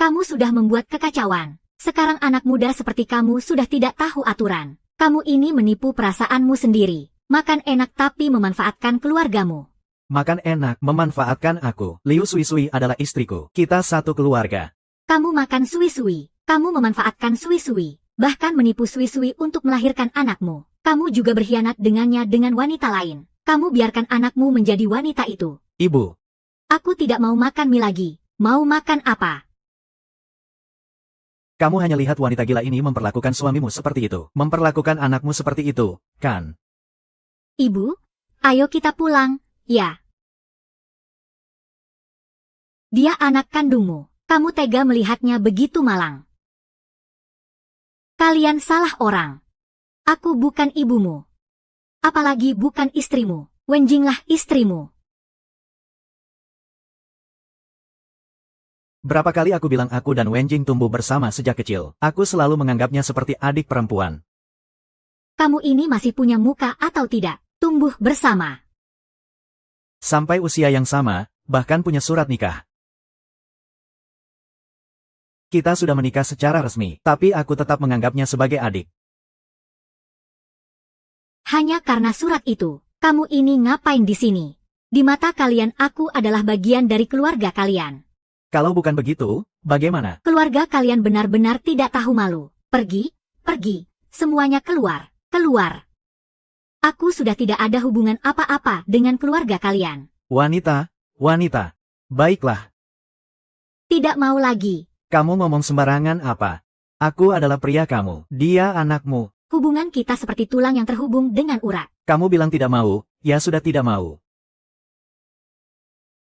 Speaker 1: Kamu sudah membuat kekacauan. Sekarang anak muda seperti kamu sudah tidak tahu aturan. Kamu ini menipu perasaanmu sendiri. Makan enak tapi memanfaatkan keluargamu.
Speaker 2: Makan enak, memanfaatkan aku. Liu Sui-Sui adalah istriku. Kita satu keluarga.
Speaker 1: Kamu makan Sui-Sui. Kamu memanfaatkan Sui-Sui. Bahkan menipu Sui-Sui untuk melahirkan anakmu. Kamu juga berkhianat dengannya dengan wanita lain. Kamu biarkan anakmu menjadi wanita itu.
Speaker 2: Ibu,
Speaker 1: Aku tidak mau makan mie lagi. Mau makan apa?
Speaker 2: kamu hanya lihat wanita gila ini memperlakukan suamimu seperti itu. Memperlakukan anakmu seperti itu, kan?
Speaker 1: Ibu, ayo kita pulang, ya. Dia anak kandungmu. Kamu tega melihatnya begitu malang. Kalian salah orang. Aku bukan ibumu. Apalagi bukan istrimu. Wenjinglah istrimu.
Speaker 2: Berapa kali aku bilang aku dan Wenjing tumbuh bersama sejak kecil. Aku selalu menganggapnya seperti adik perempuan.
Speaker 1: Kamu ini masih punya muka atau tidak? Tumbuh bersama.
Speaker 2: Sampai usia yang sama, bahkan punya surat nikah. Kita sudah menikah secara resmi, tapi aku tetap menganggapnya sebagai adik.
Speaker 1: Hanya karena surat itu, kamu ini ngapain di sini? Di mata kalian aku adalah bagian dari keluarga kalian.
Speaker 2: Kalau bukan begitu, bagaimana?
Speaker 1: Keluarga kalian benar-benar tidak tahu malu. Pergi, pergi, semuanya keluar, keluar. Aku sudah tidak ada hubungan apa-apa dengan keluarga kalian.
Speaker 2: Wanita, wanita. Baiklah,
Speaker 1: Tidak mau lagi.
Speaker 2: kamu ngomong sembarangan apa? Aku adalah pria kamu, dia anakmu.
Speaker 1: Hubungan kita seperti tulang yang terhubung dengan urat.
Speaker 2: Kamu bilang tidak mau, ya sudah tidak mau.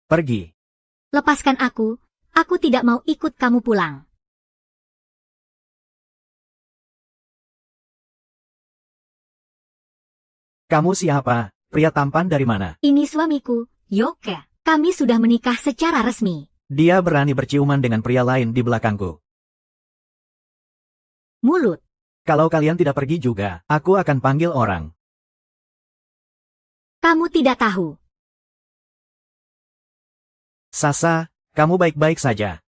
Speaker 2: Pergi.
Speaker 1: Lepaskan aku tidak mau ikut kamu pulang.
Speaker 2: Kamu siapa? Pria tampan dari mana?
Speaker 1: Ini suamiku, Yoke. Kami sudah menikah secara resmi.
Speaker 2: Dia berani berciuman dengan pria lain di belakangku.
Speaker 1: Mulut.
Speaker 2: Kalau kalian tidak pergi juga, aku akan panggil orang.
Speaker 1: Kamu tidak tahu.
Speaker 2: Sasa, kamu baik-baik saja.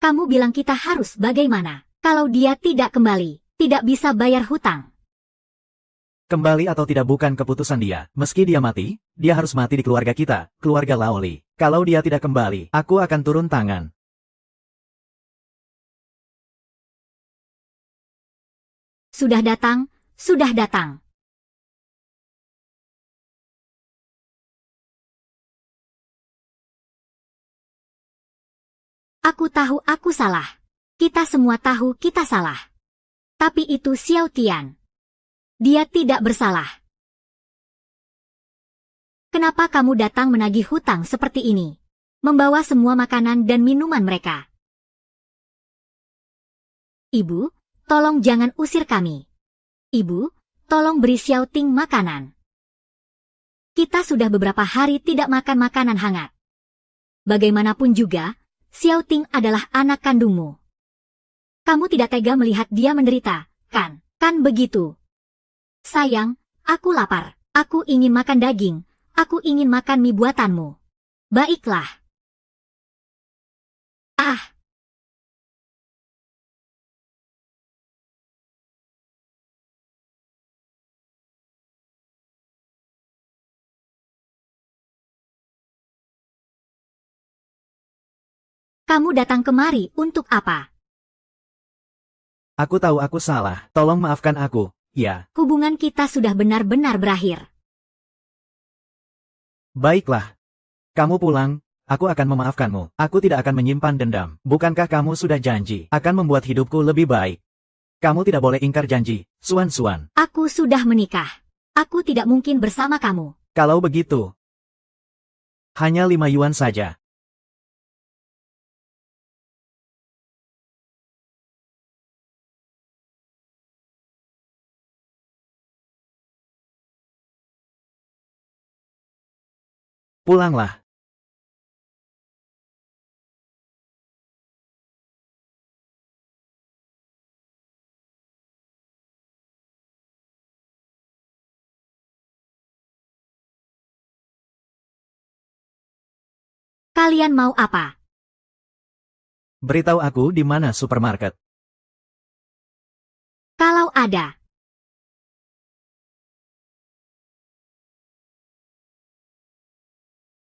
Speaker 1: Kamu bilang kita harus bagaimana? Kalau dia tidak kembali, tidak bisa bayar hutang.
Speaker 2: Kembali atau tidak bukan keputusan dia. Meski dia mati, dia harus mati di keluarga kita, keluarga Laoli. Kalau dia tidak kembali, aku akan turun tangan.
Speaker 1: Sudah datang, sudah datang. Aku tahu aku salah. Kita semua tahu kita salah. Tapi itu Xiao Tian. Dia tidak bersalah. Kenapa kamu datang menagih hutang seperti ini? Membawa semua makanan dan minuman mereka. Ibu, tolong jangan usir kami. Ibu, tolong beri Xiao Ting makanan. Kita sudah beberapa hari tidak makan makanan hangat. Bagaimanapun juga, Xiao Ting adalah anak kandungmu. Kamu tidak tega melihat dia menderita, kan? Kan begitu? Sayang, aku lapar. Aku ingin makan daging. Aku ingin makan mie buatanmu. Baiklah. Ah. Kamu datang kemari untuk apa?
Speaker 2: Aku tahu aku salah, tolong maafkan aku, ya.
Speaker 1: Hubungan kita sudah benar-benar berakhir.
Speaker 2: Baiklah. Kamu pulang, aku akan memaafkanmu. Aku tidak akan menyimpan dendam. Bukankah kamu sudah janji akan membuat hidupku lebih baik? Kamu tidak boleh ingkar janji, Suan-Suan.
Speaker 1: Aku sudah menikah. Aku tidak mungkin bersama kamu.
Speaker 2: Kalau begitu, hanya 5 yuan saja. Pulanglah.
Speaker 1: Kalian mau apa?
Speaker 2: Beritahu aku di mana supermarket.
Speaker 1: Kalau ada.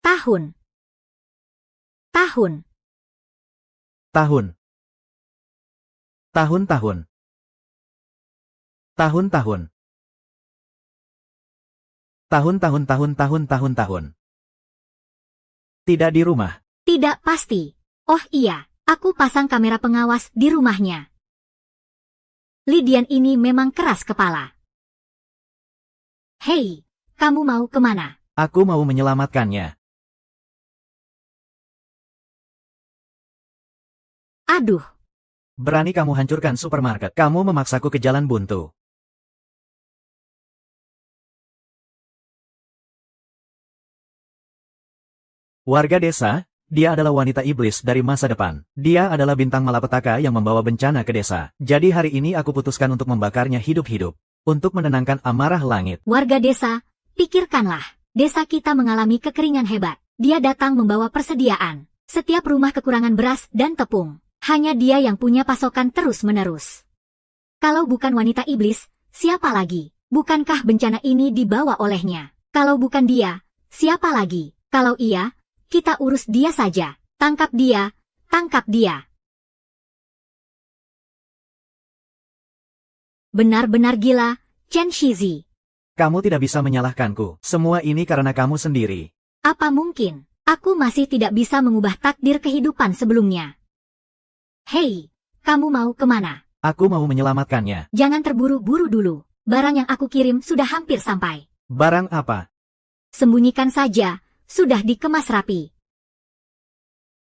Speaker 1: Tahun. Tahun.
Speaker 2: Tahun. Tahun-tahun. Tahun-tahun. Tahun-tahun. Tidak di rumah.
Speaker 1: Tidak pasti. Oh iya, aku pasang kamera pengawas di rumahnya. Lydian ini memang keras kepala. Hei, kamu mau kemana?
Speaker 2: Aku mau menyelamatkannya.
Speaker 1: Aduh,
Speaker 2: Berani kamu hancurkan supermarket. Kamu memaksaku ke jalan buntu. Warga desa, dia adalah wanita iblis dari masa depan. Dia adalah bintang malapetaka yang membawa bencana ke desa. Jadi hari ini aku putuskan untuk membakarnya hidup-hidup. Untuk menenangkan amarah langit.
Speaker 1: warga desa, pikirkanlah. Desa kita mengalami kekeringan hebat. Dia datang membawa persediaan. Setiap rumah kekurangan beras dan tepung. Hanya dia yang punya pasokan terus-menerus. Kalau bukan wanita iblis, siapa lagi? Bukankah bencana ini dibawa olehnya? Kalau bukan dia, siapa lagi? Kalau iya, kita urus dia saja. Tangkap dia, tangkap dia. Benar-benar gila, Chen Shizi.
Speaker 2: Kamu tidak bisa menyalahkanku. Semua ini karena kamu sendiri.
Speaker 1: Apa mungkin? Aku masih tidak bisa mengubah takdir kehidupan sebelumnya. Hei, kamu mau kemana?
Speaker 2: Aku mau menyelamatkannya.
Speaker 1: Jangan terburu-buru dulu. Barang yang aku kirim sudah hampir sampai.
Speaker 2: Barang apa?
Speaker 1: Sembunyikan saja, sudah dikemas rapi.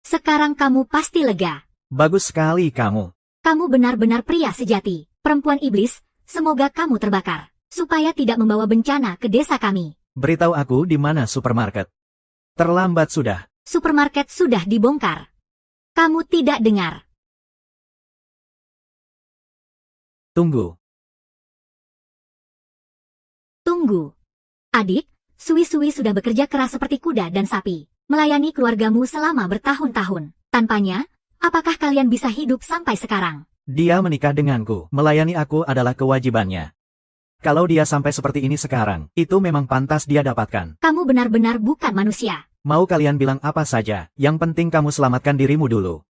Speaker 1: Sekarang kamu pasti lega.
Speaker 2: Bagus sekali kamu.
Speaker 1: Kamu benar-benar pria sejati. Perempuan iblis, semoga kamu terbakar. Supaya tidak membawa bencana ke desa kami.
Speaker 2: Beritahu aku di mana supermarket. Terlambat sudah.
Speaker 1: Supermarket sudah dibongkar. Kamu tidak dengar.
Speaker 2: Tunggu.
Speaker 1: Tunggu. Adik, Sui-Sui sudah bekerja keras seperti kuda dan sapi. Melayani keluargamu selama bertahun-tahun. Tanpanya, apakah kalian bisa hidup sampai sekarang?
Speaker 2: Dia menikah denganku. Melayani aku adalah kewajibannya. Kalau dia sampai seperti ini sekarang, itu memang pantas dia dapatkan.
Speaker 1: Kamu benar-benar bukan manusia.
Speaker 2: Mau kalian bilang apa saja, yang penting kamu selamatkan dirimu dulu.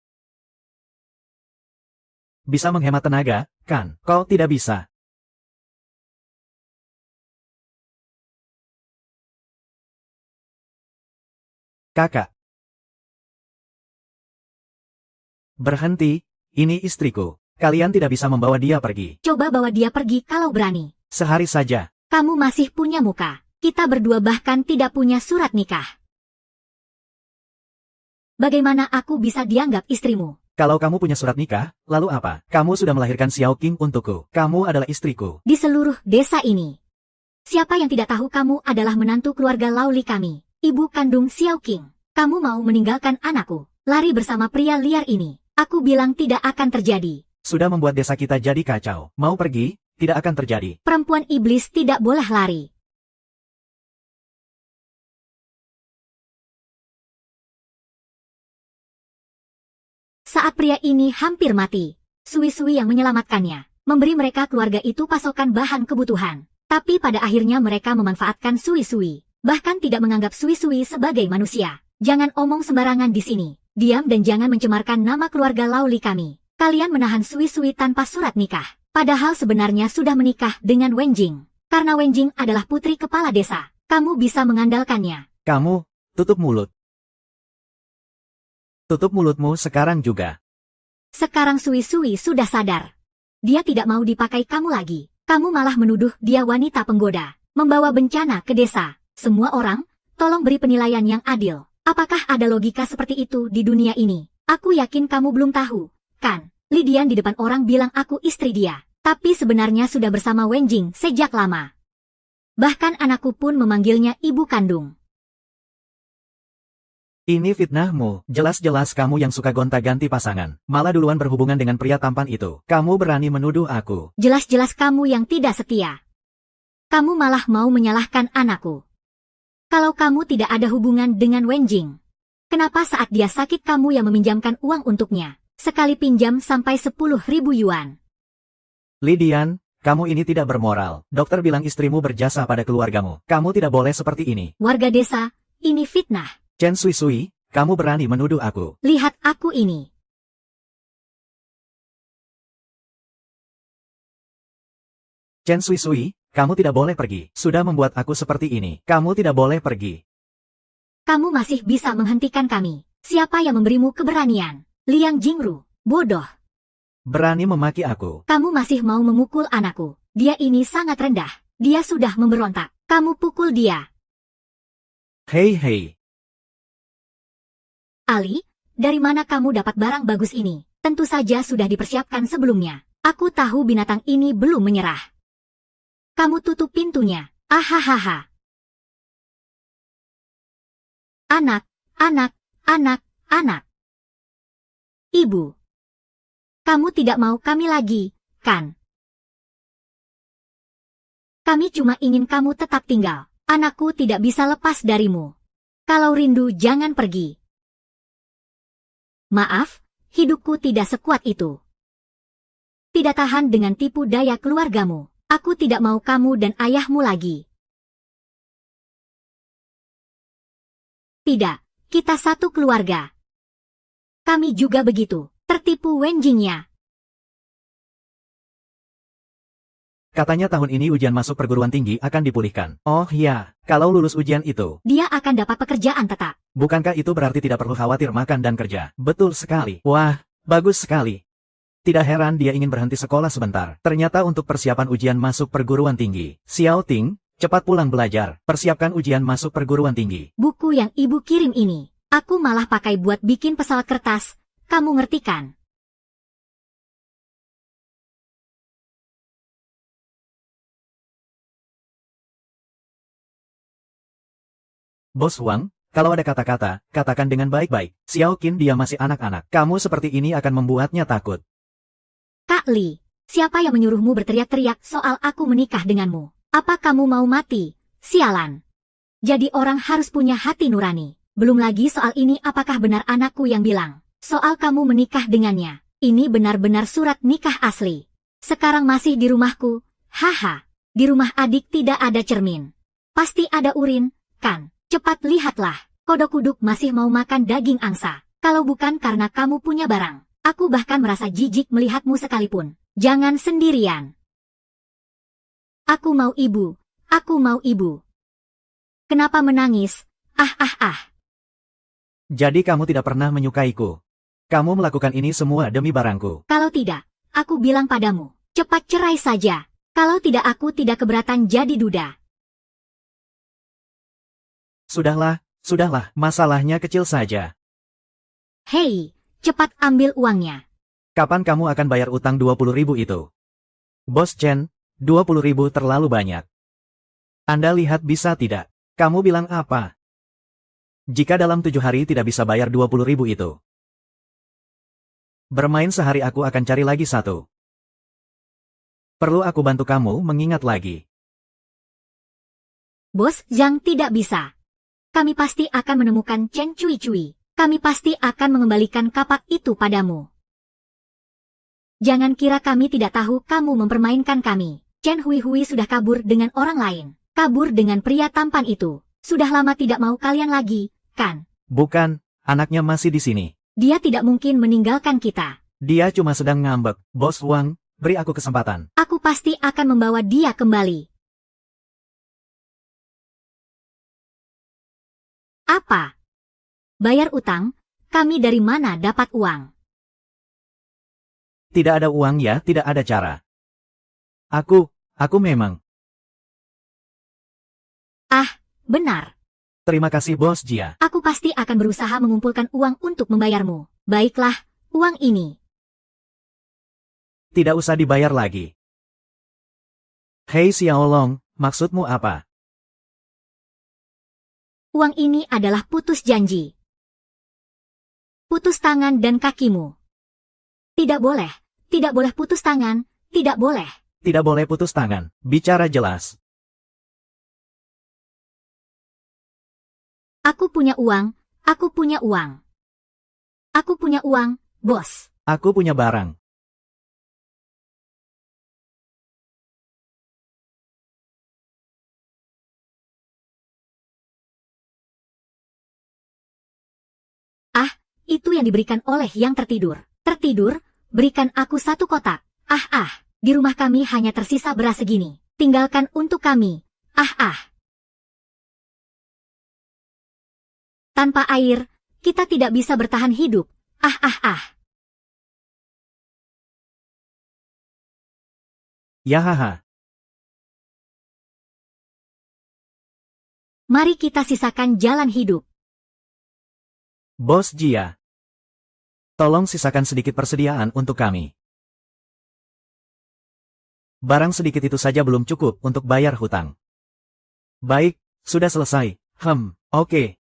Speaker 2: Bisa menghemat tenaga, kan? Kau tidak bisa. Kakak. Berhenti, ini istriku. Kalian tidak bisa membawa dia pergi.
Speaker 1: Coba bawa dia pergi kalau berani.
Speaker 2: Sehari saja.
Speaker 1: Kamu masih punya muka. Kita berdua bahkan tidak punya surat nikah. Bagaimana aku bisa dianggap istrimu?
Speaker 2: Kalau kamu punya surat nikah, lalu apa? Kamu sudah melahirkan Xiao Qing untukku. Kamu adalah istriku.
Speaker 1: Di seluruh desa ini. Siapa yang tidak tahu kamu adalah menantu keluarga Lauli kami, ibu kandung Xiao Qing. Kamu mau meninggalkan anakku, lari bersama pria liar ini. Aku bilang tidak akan terjadi.
Speaker 2: Sudah membuat desa kita jadi kacau. Mau pergi, tidak akan terjadi.
Speaker 1: Perempuan iblis tidak boleh lari. Saat pria ini hampir mati, Sui-Sui yang menyelamatkannya, memberi mereka keluarga itu pasokan bahan kebutuhan. Tapi pada akhirnya mereka memanfaatkan Sui-Sui, bahkan tidak menganggap Sui-Sui sebagai manusia. Jangan omong sembarangan di sini. Diam dan jangan mencemarkan nama keluarga Lauli kami. Kalian menahan Sui-Sui tanpa surat nikah. Padahal sebenarnya sudah menikah dengan Wenjing. Karena Wenjing adalah putri kepala desa. Kamu bisa mengandalkannya.
Speaker 2: Kamu, tutup mulut. Tutup mulutmu sekarang juga.
Speaker 1: Sekarang Sui-Sui sudah sadar. Dia tidak mau dipakai kamu lagi. Kamu malah menuduh dia wanita penggoda. Membawa bencana ke desa. Semua orang, tolong beri penilaian yang adil. Apakah ada logika seperti itu di dunia ini? Aku yakin kamu belum tahu, kan? Lydian di depan orang bilang aku istri dia. Tapi sebenarnya sudah bersama Wenjing sejak lama. Bahkan anakku pun memanggilnya ibu kandung.
Speaker 2: Ini fitnahmu. Jelas-jelas kamu yang suka gonta-ganti pasangan. Malah duluan berhubungan dengan pria tampan itu. Kamu berani menuduh aku.
Speaker 1: Jelas-jelas kamu yang tidak setia. Kamu malah mau menyalahkan anakku. Kalau kamu tidak ada hubungan dengan Wenjing, kenapa saat dia sakit kamu yang meminjamkan uang untuknya? Sekali pinjam sampai 10.000 yuan.
Speaker 2: Lydian, kamu ini tidak bermoral. Dokter bilang istrimu berjasa pada keluargamu. Kamu tidak boleh seperti ini.
Speaker 1: Warga desa, ini fitnah.
Speaker 2: Chen Sui-Sui, kamu berani menuduh aku.
Speaker 1: Lihat aku ini.
Speaker 2: Chen Sui Sui, kamu tidak boleh pergi. Sudah membuat aku seperti ini. Kamu tidak boleh pergi.
Speaker 1: Kamu masih bisa menghentikan kami. Siapa yang memberimu keberanian? Liang Jingru, bodoh.
Speaker 2: Berani memaki aku.
Speaker 1: Kamu masih mau memukul anakku. Dia ini sangat rendah. Dia sudah memberontak. Kamu pukul dia.
Speaker 2: Hei.
Speaker 1: Ali, dari mana kamu dapat barang bagus ini? Tentu saja sudah dipersiapkan sebelumnya. Aku tahu binatang ini belum menyerah. Kamu tutup pintunya. Ahahaha. Anak. Ibu. Kamu tidak mau kami lagi, kan? Kami cuma ingin kamu tetap tinggal. Anakku tidak bisa lepas darimu. Kalau rindu jangan pergi. Maaf, hidupku tidak sekuat itu. Tidak tahan dengan tipu daya keluargamu. Aku tidak mau kamu dan ayahmu lagi. Tidak, kita satu keluarga. Kami juga begitu. Tertipu Wenjingnya.
Speaker 2: Katanya tahun ini ujian masuk perguruan tinggi akan dipulihkan. Oh ya, kalau lulus ujian itu,
Speaker 1: Dia akan dapat pekerjaan tetap.
Speaker 2: bukankah itu berarti tidak perlu khawatir makan dan kerja? Betul sekali. Wah, bagus sekali. Tidak heran dia ingin berhenti sekolah sebentar. Ternyata untuk persiapan ujian masuk perguruan tinggi. Xiao Ting, cepat pulang belajar. Persiapkan ujian masuk perguruan tinggi.
Speaker 1: Buku yang ibu kirim ini, aku malah pakai buat bikin pesawat kertas. Kamu ngerti kan?
Speaker 2: Bos Wang, kalau ada kata-kata, katakan dengan baik-baik. Xiao Qin dia masih anak-anak. Kamu seperti ini akan membuatnya takut.
Speaker 1: Kak Li, siapa yang menyuruhmu berteriak-teriak soal aku menikah denganmu? Apa kamu mau mati? Sialan. Jadi orang harus punya hati nurani. Belum lagi soal ini, apakah benar anakku yang bilang soal kamu menikah dengannya? Ini benar-benar surat nikah asli. Sekarang masih di rumahku. Haha. Di rumah adik tidak ada cermin. Pasti ada urin, kan? Cepat lihatlah. Kodok-kuduk masih mau makan daging angsa. Kalau bukan karena kamu punya barang, aku bahkan merasa jijik melihatmu sekalipun. Jangan sendirian. Aku mau ibu. Aku mau ibu. Kenapa menangis? Ah.
Speaker 2: Jadi kamu tidak pernah menyukaiku. Kamu melakukan ini semua demi barangku.
Speaker 1: Kalau tidak, aku bilang padamu, cepat cerai saja. Kalau tidak, aku tidak keberatan jadi duda.
Speaker 2: Sudahlah, masalahnya kecil saja.
Speaker 1: Hei, cepat ambil uangnya.
Speaker 2: Kapan kamu akan bayar utang 20.000 itu? Bos Chen, 20.000 terlalu banyak. Anda lihat bisa tidak? Kamu bilang apa? Jika dalam 7 hari tidak bisa bayar 20.000 itu, bermain sehari aku akan cari lagi satu. Perlu aku bantu kamu mengingat lagi.
Speaker 1: Bos Zhang tidak bisa. Kami pasti akan menemukan Chen Cui. Kami pasti akan mengembalikan kapak itu padamu. Jangan kira kami tidak tahu kamu mempermainkan kami. Chen Hui sudah kabur dengan orang lain. Kabur dengan pria tampan itu. Sudah lama tidak mau kalian lagi, kan?
Speaker 2: Bukan, anaknya masih di sini.
Speaker 1: Dia tidak mungkin meninggalkan kita.
Speaker 2: Dia cuma sedang ngambek. Bos Wang, beri aku kesempatan.
Speaker 1: Aku pasti akan membawa dia kembali. Apa? Bayar utang? Kami dari mana dapat uang?
Speaker 2: Tidak ada uang ya, tidak ada cara. Aku memang.
Speaker 1: Ah, benar.
Speaker 2: Terima kasih Bos Jia.
Speaker 1: Aku pasti akan berusaha mengumpulkan uang untuk membayarmu. Baiklah, uang ini.
Speaker 2: Tidak usah dibayar lagi. Hei Xiaolong, maksudmu apa?
Speaker 1: Uang ini adalah putus janji. Putus tangan dan kakimu. Tidak boleh putus tangan, tidak boleh.
Speaker 2: Tidak boleh putus tangan, bicara jelas.
Speaker 1: Aku punya uang, bos.
Speaker 2: Aku punya barang.
Speaker 1: Ah, itu yang diberikan oleh yang tertidur. Tertidur, berikan aku 1 kotak. Ah, Di rumah kami hanya tersisa beras segini. Tinggalkan untuk kami. Tanpa air, kita tidak bisa bertahan hidup.
Speaker 2: Yahaha.
Speaker 1: Mari kita sisakan jalan hidup.
Speaker 2: Bos Jia. Tolong sisakan sedikit persediaan untuk kami. Barang sedikit itu saja belum cukup untuk bayar hutang. Baik, sudah selesai. Oke.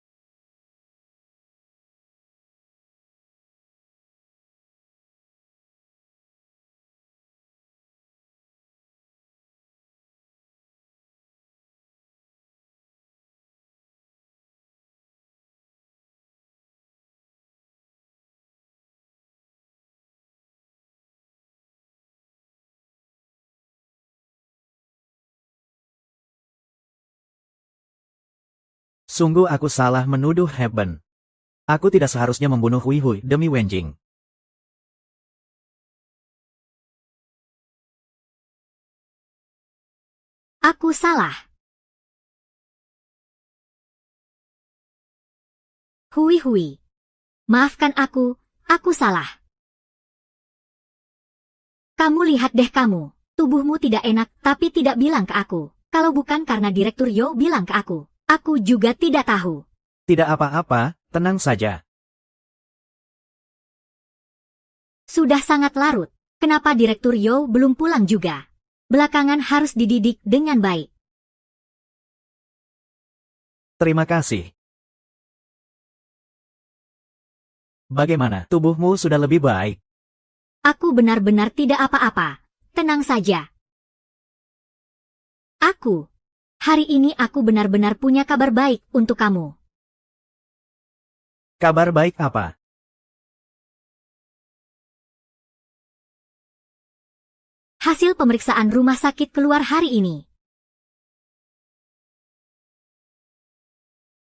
Speaker 2: Sungguh aku salah menuduh Heben. Aku tidak seharusnya membunuh Hui Hui demi Wenjing.
Speaker 1: Aku salah. Hui. Maafkan aku salah. Kamu lihat deh kamu, tubuhmu tidak enak tapi tidak bilang ke aku. Kalau bukan karena Direktur Yo bilang ke aku juga tidak tahu.
Speaker 2: Tidak apa-apa, tenang saja.
Speaker 1: Sudah sangat larut. Kenapa Direktur Yo belum pulang juga? Belakangan harus dididik dengan baik.
Speaker 2: Terima kasih. Bagaimana, tubuhmu sudah lebih baik?
Speaker 1: Aku benar-benar tidak apa-apa. Tenang saja. Hari ini aku benar-benar punya kabar baik untuk kamu.
Speaker 2: Kabar baik apa?
Speaker 1: Hasil pemeriksaan rumah sakit keluar hari ini.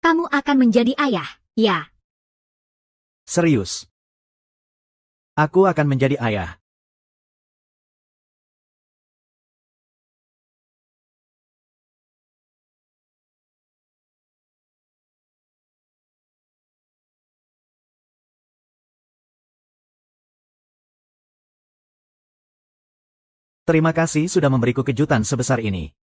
Speaker 1: Kamu akan menjadi ayah, ya.
Speaker 2: Serius. Aku akan menjadi ayah. Terima kasih sudah memberiku kejutan sebesar ini.